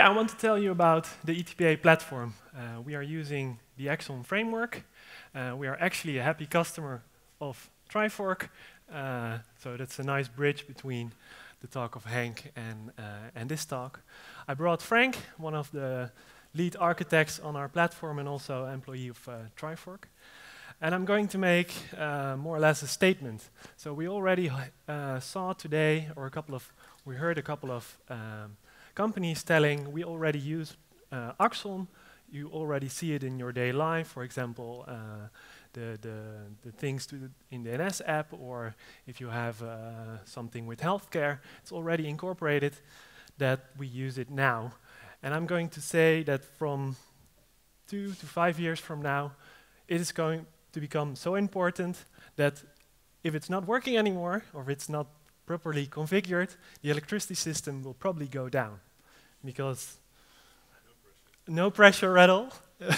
yeah, I want to tell you about the ETPA platform. We are using the Axon Framework. We are actually a happy customer of Trifork, so that's a nice bridge between the talk of Henk and this talk. I brought Frank, one of the lead architects on our platform and also employee of Trifork. And I'm going to make more or less a statement. So we already saw today, or we heard a couple of companies telling we already use Axon. You already see it in your daily life. For example, the things in the NS app, or if you have something with healthcare, it's already incorporated that we use it now. And I'm going to say that from 2 to 5 years from now, it is going to become so important that if it's not working anymore, or if it's not properly configured, the electricity system will probably go down, because no pressure at all,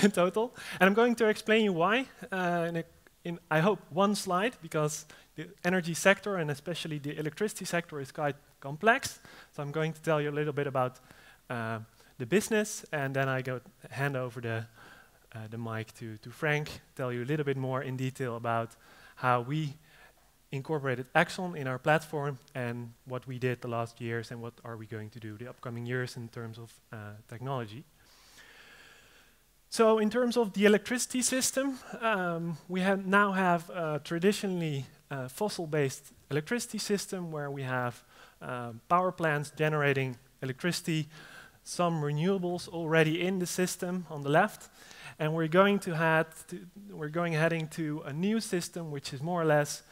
in total. And I'm going to explain you why in I hope, one slide, because the energy sector, and especially the electricity sector, is quite complex. So I'm going to tell you a little bit about the business, and then I hand over the mic to Frank, tell you a little bit more in detail about how we incorporated Axon in our platform and what we did the last years and what are we going to do the upcoming years in terms of technology. So in terms of the electricity system, we now have a traditionally fossil-based electricity system where we have power plants generating electricity, some renewables already in the system on the left, and we're heading to a new system which is more or less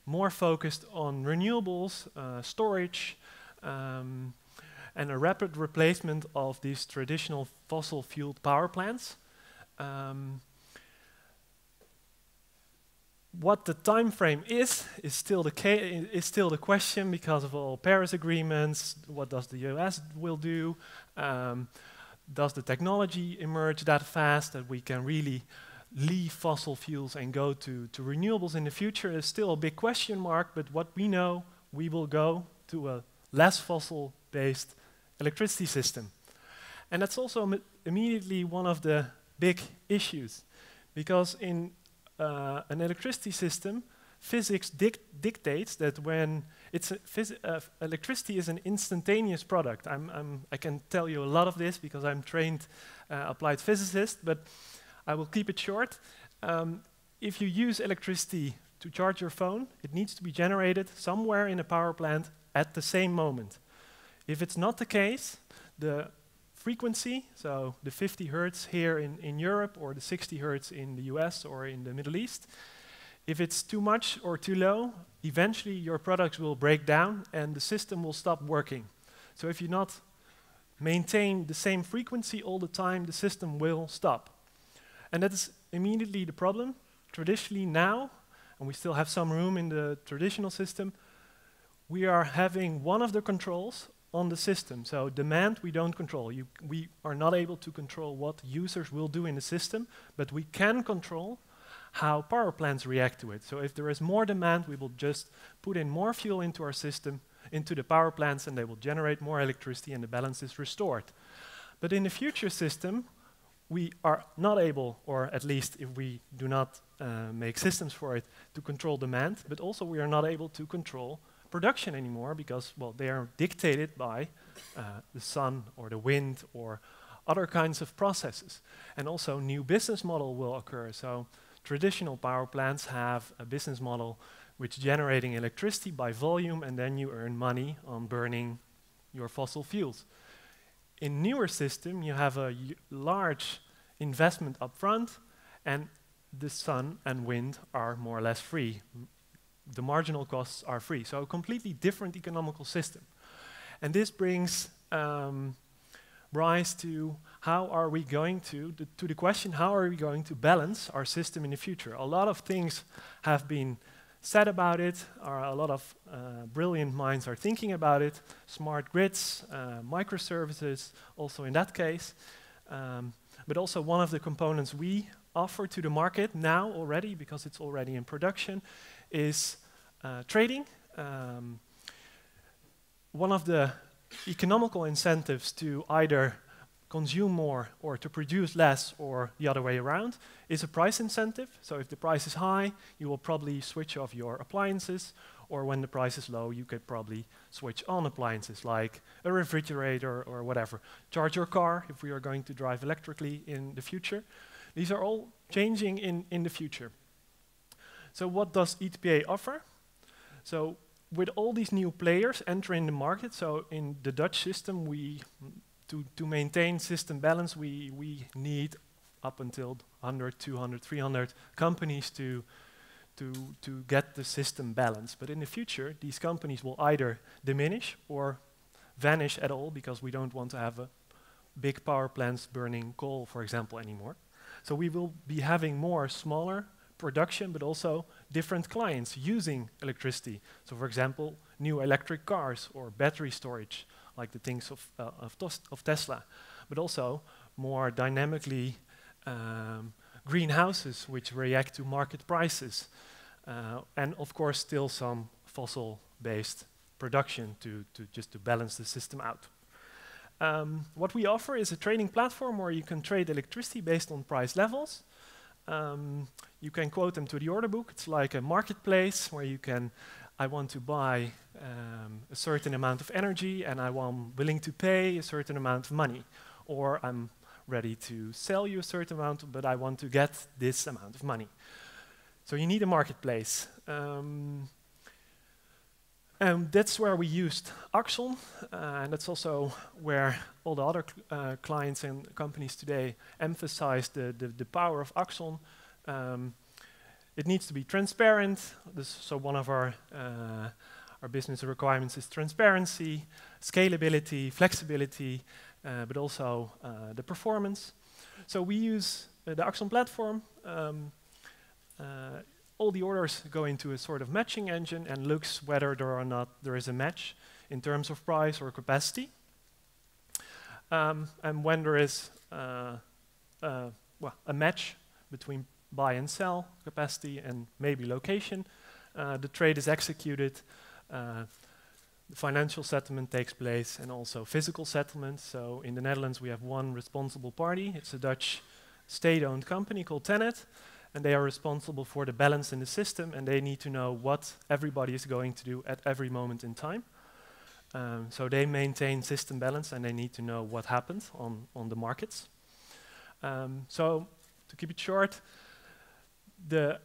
more focused on renewables, storage, and a rapid replacement of these traditional fossil-fueled power plants. What the time frame is still the question because of all Paris agreements. What does the US will do? Does the technology emerge that fast that we can really leave fossil fuels and go to renewables in the future is still a big question mark, but what we know, we will go to a less fossil-based electricity system. And that's also immediately one of the big issues, because in an electricity system, physics dictates that when electricity is an instantaneous product. I can tell you a lot of this because I'm trained applied physicist, but I will keep it short. If you use electricity to charge your phone, it needs to be generated somewhere in a power plant at the same moment. If it's not the case, the frequency, so the 50 hertz here in Europe or the 60 hertz in the US or in the Middle East, if it's too much or too low, eventually your products will break down and the system will stop working. So if you not maintain the same frequency all the time, the system will stop. And that is immediately the problem. Traditionally now, and we still have some room in the traditional system, we are having one of the controls on the system. So demand we don't control. We are not able to control what users will do in the system, but we can control how power plants react to it. So if there is more demand, we will just put in more fuel into our system, into the power plants, and they will generate more electricity and the balance is restored. But in the future system, we are not able, or at least if we do not make systems for it, to control demand, but also we are not able to control production anymore because, well, they are dictated by the sun or the wind or other kinds of processes. And also new business model will occur. So traditional power plants have a business model which is generating electricity by volume, and then you earn money on burning your fossil fuels. In newer system, you have a large investment up front, and the sun and wind are more or less free. The marginal costs are free. So a completely different economical system. And this brings rise to how are we going to the question, how are we going to balance our system in the future? A lot of things have been said about it, a lot of brilliant minds are thinking about it, smart grids, microservices, also in that case. But also one of the components we offer to the market now already, because it's already in production, is trading. One of the economical incentives to either consume more or to produce less or the other way around is a price incentive. So if the price is high, you will probably switch off your appliances, or when the price is low, you could probably switch on appliances like a refrigerator or whatever. Charge your car if we are going to drive electrically in the future. These are all changing in the future. So what does ETPA offer? So with all these new players entering the market, so in the Dutch system, to maintain system balance, we need up until 100, 200, 300 companies to get the system balanced. But in the future, these companies will either diminish or vanish at all, because we don't want to have big power plants burning coal, for example, anymore. So we will be having more smaller production, but also different clients using electricity. So for example, new electric cars or battery storage, like the things of Tesla, but also more dynamically greenhouses which react to market prices, and of course still some fossil-based production just to balance the system out. What we offer is a trading platform where you can trade electricity based on price levels. You can quote them to the order book. It's like a marketplace where you can, I want to buy a certain amount of energy and I'm willing to pay a certain amount of money. Or I'm ready to sell you a certain amount, but I want to get this amount of money. So you need a marketplace. And that's where we used Axon, and that's also where all the other clients and companies today emphasize the power of Axon. It needs to be transparent. So one of our business requirements is transparency, scalability, flexibility, but also the performance. So we use the Axon platform. All the orders go into a sort of matching engine and looks whether there or not there is a match in terms of price or capacity. And when there is a match between buy and sell capacity and maybe location, the trade is executed, the financial settlement takes place, and also physical settlement. So in the Netherlands we have one responsible party. It's a Dutch state-owned company called Tenet. And they are responsible for the balance in the system, and they need to know what everybody is going to do at every moment in time. So they maintain system balance, and they need to know what happened on the markets. So to keep it short, there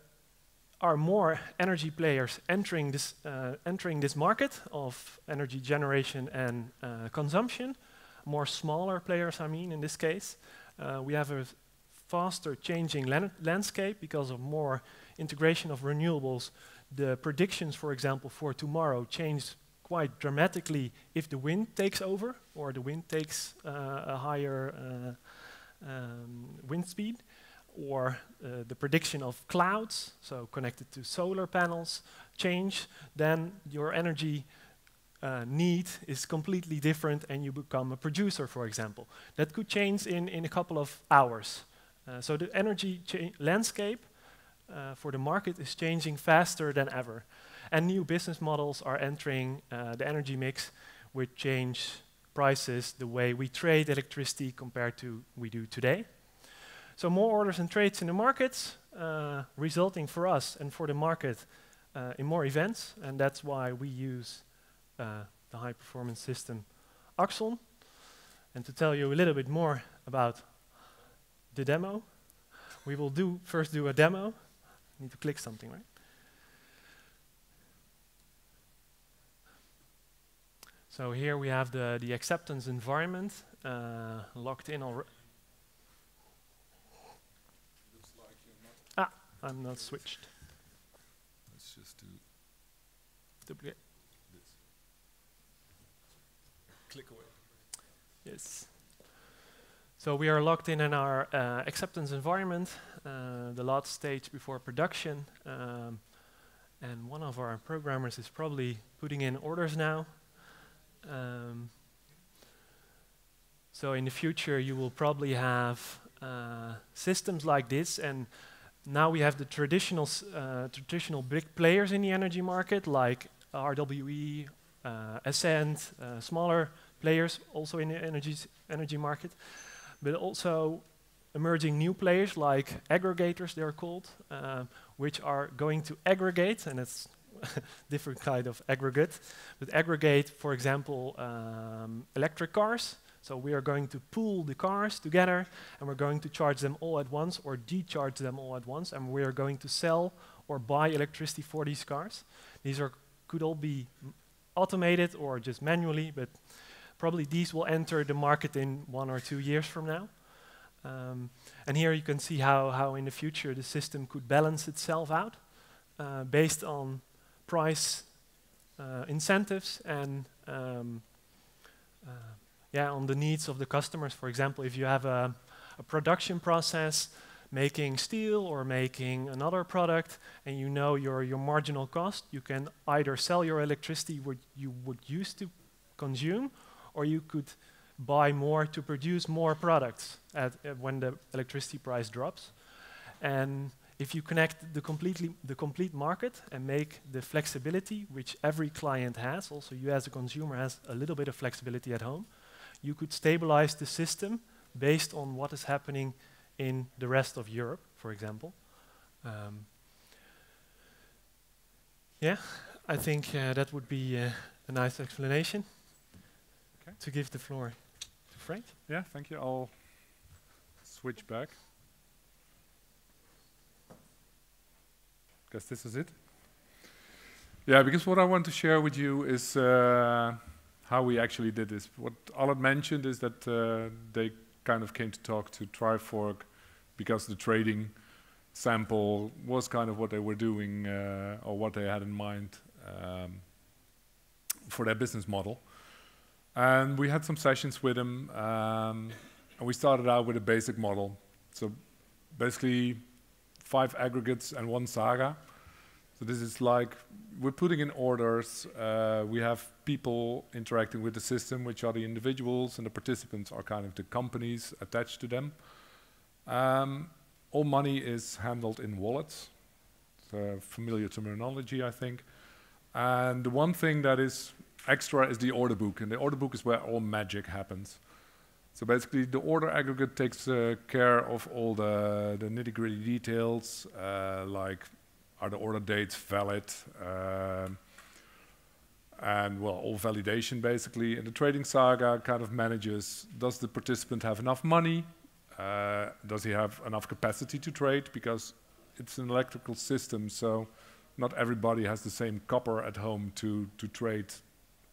are more energy players entering this market of energy generation and consumption. More smaller players, I mean, in this case. We have a faster changing landscape because of more integration of renewables. The predictions, for example, for tomorrow change quite dramatically if the wind takes over or the wind takes a higher wind speed, or the prediction of clouds, so connected to solar panels, change, then your energy need is completely different and you become a producer, for example. That could change in a couple of hours. So the energy landscape for the market is changing faster than ever. And new business models are entering the energy mix, which change prices the way we trade electricity compared to we do today. So more orders and trades in the markets, resulting for us and for the market in more events. And that's why we use the high-performance system Axon. And to tell you a little bit more about the demo, we will first do a demo. I need to click something, right? So here we have the acceptance environment locked in already. Looks like you're not. I'm not switched. Let's just do Duplicate. this. Click away. Yes. So we are locked in our acceptance environment, the last stage before production. And one of our programmers is probably putting in orders now. So in the future you will probably have systems like this, and now we have the traditional big players in the energy market like RWE, Ascent, smaller players also in the energy market. but also emerging new players like aggregators, they're called, which are going to aggregate, and it's different kind of aggregate, but aggregate, for example, electric cars. So we are going to pool the cars together, and we're going to charge them all at once or decharge them all at once, and we are going to sell or buy electricity for these cars. These could all be automated or just manually, but probably these will enter the market in 1 or 2 years from now. And here you can see how in the future the system could balance itself out based on price incentives and on the needs of the customers. For example, if you have a production process making steel or making another product, and you know your marginal cost, you can either sell your electricity what you would use to consume, or you could buy more to produce more products when the electricity price drops. And if you connect the complete market and make the flexibility, which every client has, also you as a consumer has a little bit of flexibility at home, you could stabilize the system based on what is happening in the rest of Europe, for example. I think that would be a nice explanation. Okay. To give the floor to Frank. Yeah, thank you. I'll switch back. Guess this is it. Yeah, because what I want to share with you is how we actually did this. What Albert mentioned is that they kind of came to talk to Trifork because the trading sample was kind of what they were doing or what they had in mind for their business model. And we had some sessions with them, and we started out with a basic model. So basically 5 aggregates and 1 Saga. So this is like, we're putting in orders, we have people interacting with the system, which are the individuals, and the participants are kind of the companies attached to them. All money is handled in wallets. It's familiar terminology, I think. And the one thing that is extra is the order book, and the order book is where all magic happens. So basically the order aggregate takes care of all the nitty-gritty details, like are the order dates valid, and well, all validation basically. And the trading saga kind of manages, does the participant have enough money? Does he have enough capacity to trade? Because it's an electrical system, so not everybody has the same copper at home to trade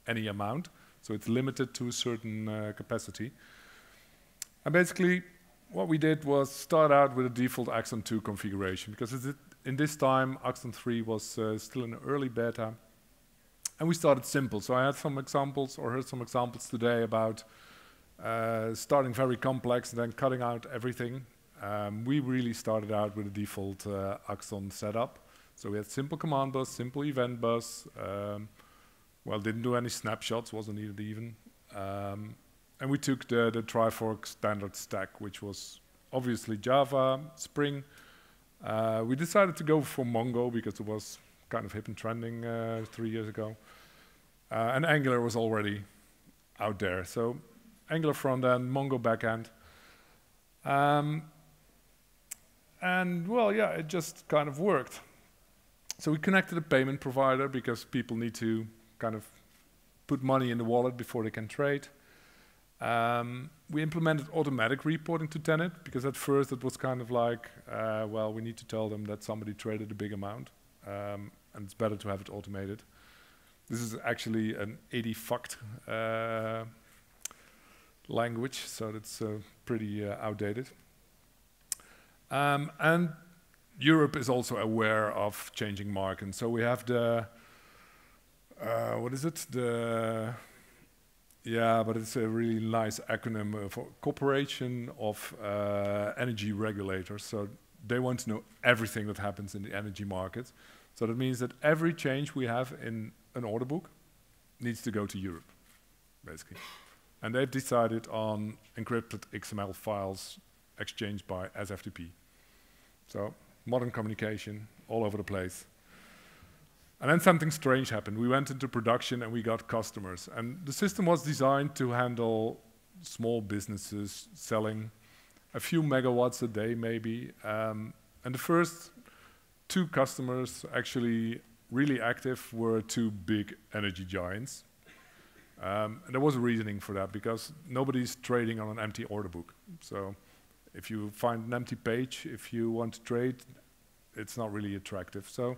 any amount. So it's limited to a certain capacity. And basically, what we did was start out with a default Axon 2 configuration, because in this time, Axon 3 was still in early beta. And we started simple. So I had some examples, or heard some examples today about starting very complex and then cutting out everything. We really started out with a default Axon setup. So we had simple command bus, simple event bus. Well, didn't do any snapshots, wasn't needed even. And we took the Trifork standard stack, which was obviously Java, Spring. We decided to go for Mongo because it was kind of hip and trending 3 years ago. And Angular was already out there. So Angular front end, Mongo back end. And well, yeah, it just kind of worked. So we connected a payment provider because people need to kind of put money in the wallet before they can trade. We implemented automatic reporting to Tenet because at first it was kind of like, well, we need to tell them that somebody traded a big amount, and it's better to have it automated. This is actually an 80 fucked language, so that's pretty outdated. And Europe is also aware of changing markets. So we have the, what is it? Yeah, but it's a really nice acronym for Corporation of Energy Regulators. So they want to know everything that happens in the energy market. So that means that every change we have in an order book needs to go to Europe, basically. And they've decided on encrypted XML files exchanged by SFTP. So modern communication all over the place. And then something strange happened. We went into production and we got customers. And the system was designed to handle small businesses selling a few megawatts a day maybe. And the first 2 customers actually really active were 2 big energy giants. And there was a reasoning for that, because nobody's trading on an empty order book. So if you find an empty page, if you want to trade, it's not really attractive. So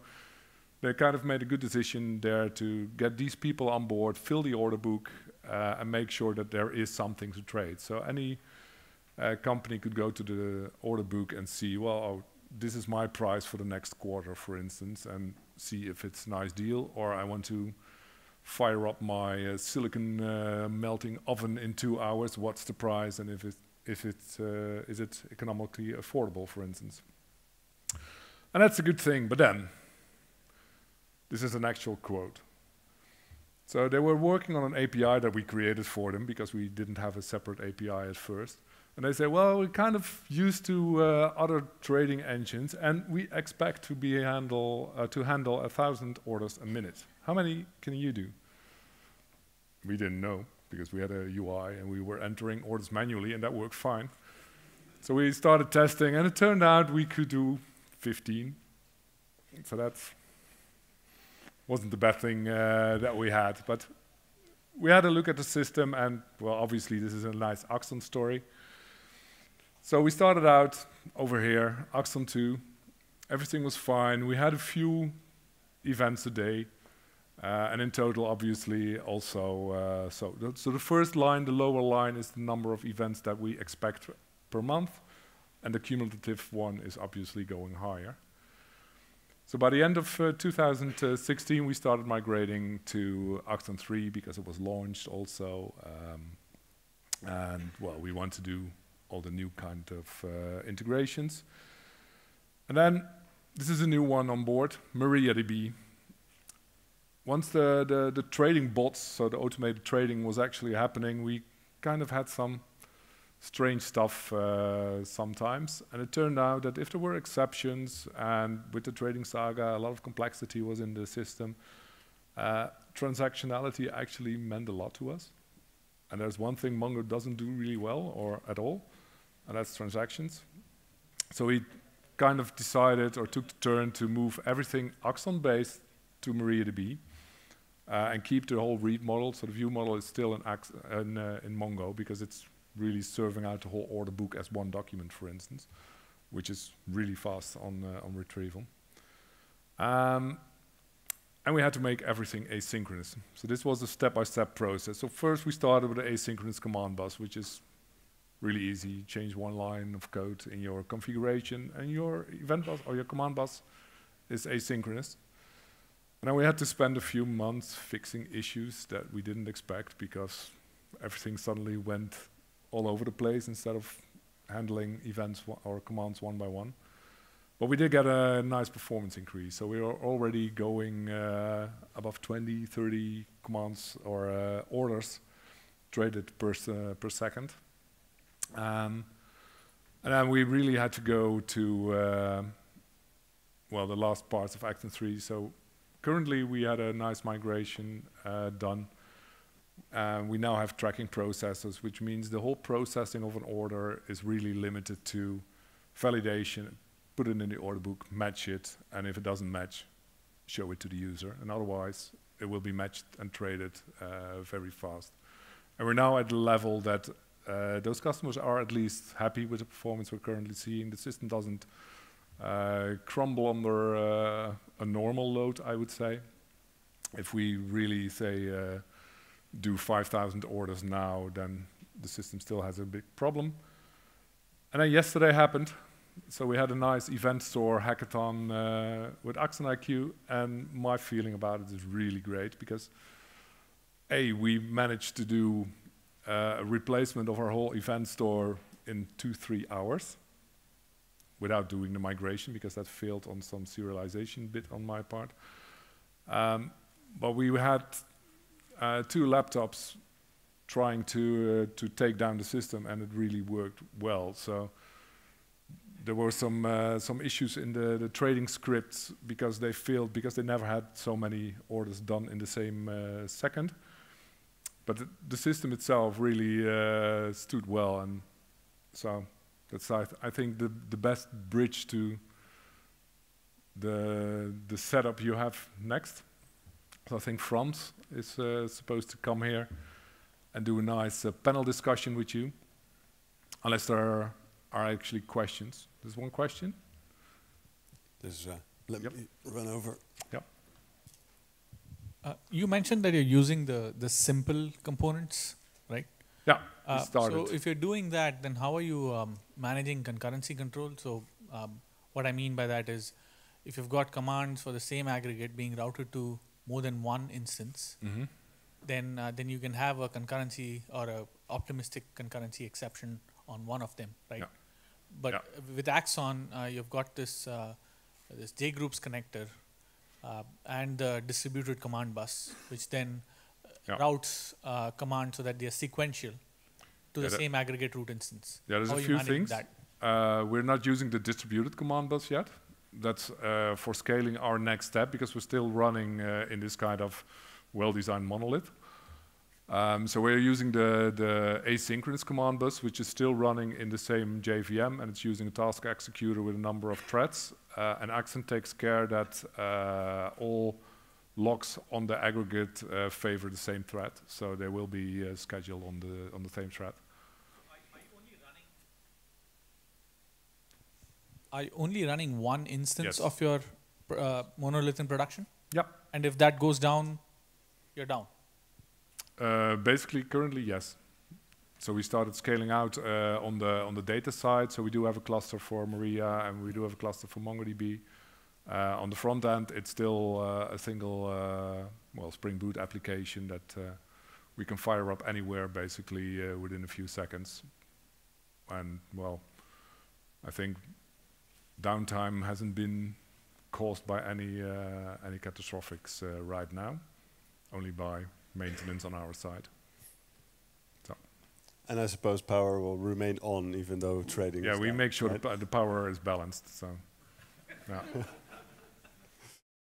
they kind of made a good decision there to get these people on board, fill the order book, and make sure that there is something to trade. So any company could go to the order book and see, well, oh, this is my price for the next quarter, for instance, and see if it's a nice deal, or I want to fire up my silicon melting oven in 2 hours. What's the price, and is it economically affordable, for instance? And that's a good thing. But then, this is an actual quote. So they were working on an API that we created for them, because we didn't have a separate API at first. And they say, well, we're kind of used to other trading engines, and we expect to handle 1,000 orders a minute. How many can you do? We didn't know, because we had a UI and we were entering orders manually, and that worked fine. So we started testing, and it turned out we could do 15. So that wasn't the best thing that we had. But we had a look at the system, and, well, obviously this is a nice Axon story. So we started out over here, Axon 2. Everything was fine. We had a few events a day. And in total, obviously, also, so the first line, the lower line, is the number of events that we expect per month, and the cumulative one is obviously going higher. So by the end of 2016, we started migrating to Axon 3 because it was launched also, and well, we want to do all the new kind of integrations. And then this is a new one on board, MariaDB. Once the trading bots, so the automated trading, was actually happening, we kind of had some strange stuff sometimes. And it turned out that if there were exceptions, and with the trading saga, a lot of complexity was in the system, transactionality actually meant a lot to us. And there's one thing Mongo doesn't do really well, or at all, and that's transactions. So we kind of decided, or took the turn, to move everything Axon-based to MariaDB. And keep the whole read model. So the view model is still in Mongo, because it's really serving out the whole order book as one document, for instance, which is really fast on retrieval. And we had to make everything asynchronous. So this was a step-by-step process. So first we started with the asynchronous command bus, which is really easy. You change one line of code in your configuration, and your event bus or your command bus is asynchronous. And then we had to spend a few months fixing issues that we didn't expect, because everything suddenly went all over the place instead of handling events or commands one by one. But we did get a nice performance increase. So we were already going above 20, 30 commands or orders traded per second. And then we really had to go to, well, the last parts of Axon 3. So currently, we had a nice migration done. We now have tracking processes, which means the whole processing of an order is really limited to validation, put it in the order book, match it, and if it doesn't match, show it to the user. And otherwise, it will be matched and traded very fast. And we're now at the level that those customers are at least happy with the performance we're currently seeing. The system doesn't crumble under a normal load, I would say. If we really say do 5,000 orders now, then the system still has a big problem. And then yesterday happened. So we had a nice event store hackathon with AxonIQ, and my feeling about it is really great, because A, we managed to do a replacement of our whole event store in 2-3 hours without doing the migration, because that failed on some serialization bit on my part. But we had 2 laptops trying to take down the system, and it really worked well. So there were some issues in the trading scripts because they failed, because they never had so many orders done in the same second. But the system itself really stood well, and so That's I think the best bridge to the setup you have next. So I think Frans is supposed to come here and do a nice panel discussion with you, unless there are actually questions. There's one question. Let me run over. Yep. You mentioned that you're using the simple components, right? Yeah, we started. So if you're doing that, then how are you managing concurrency control? So what I mean by that is, if you've got commands for the same aggregate being routed to more than one instance, then you can have a concurrency or a optimistic concurrency exception on one of them, right? Yeah. But with Axon, you've got this this JGroups connector and the distributed command bus, which then routes commands so that they are sequential to the same aggregate root instance. Yeah, there's How a are you few managing things. that? We're not using the distributed command bus yet. That's for scaling our next step, because we're still running in this kind of well-designed monolith. So we're using the asynchronous command bus, which is still running in the same JVM, and it's using a task executor with a number of threads. And Axon takes care that all locks on the aggregate favor the same thread, so they will be scheduled on the same thread. Are you only running one instance Yes. of your monolith in production? Yeah. And if that goes down, you're down? Basically, currently, yes. So we started scaling out on the data side. So we do have a cluster for Maria, and we do have a cluster for MongoDB. On the front end, it's still a single, Spring Boot application that we can fire up anywhere, basically within a few seconds. And well, I think downtime hasn't been caused by any catastrophics right now, only by maintenance on our side. So. And I suppose power will remain on even though trading. Yeah, is we down, make sure right? the power is balanced. So, yeah.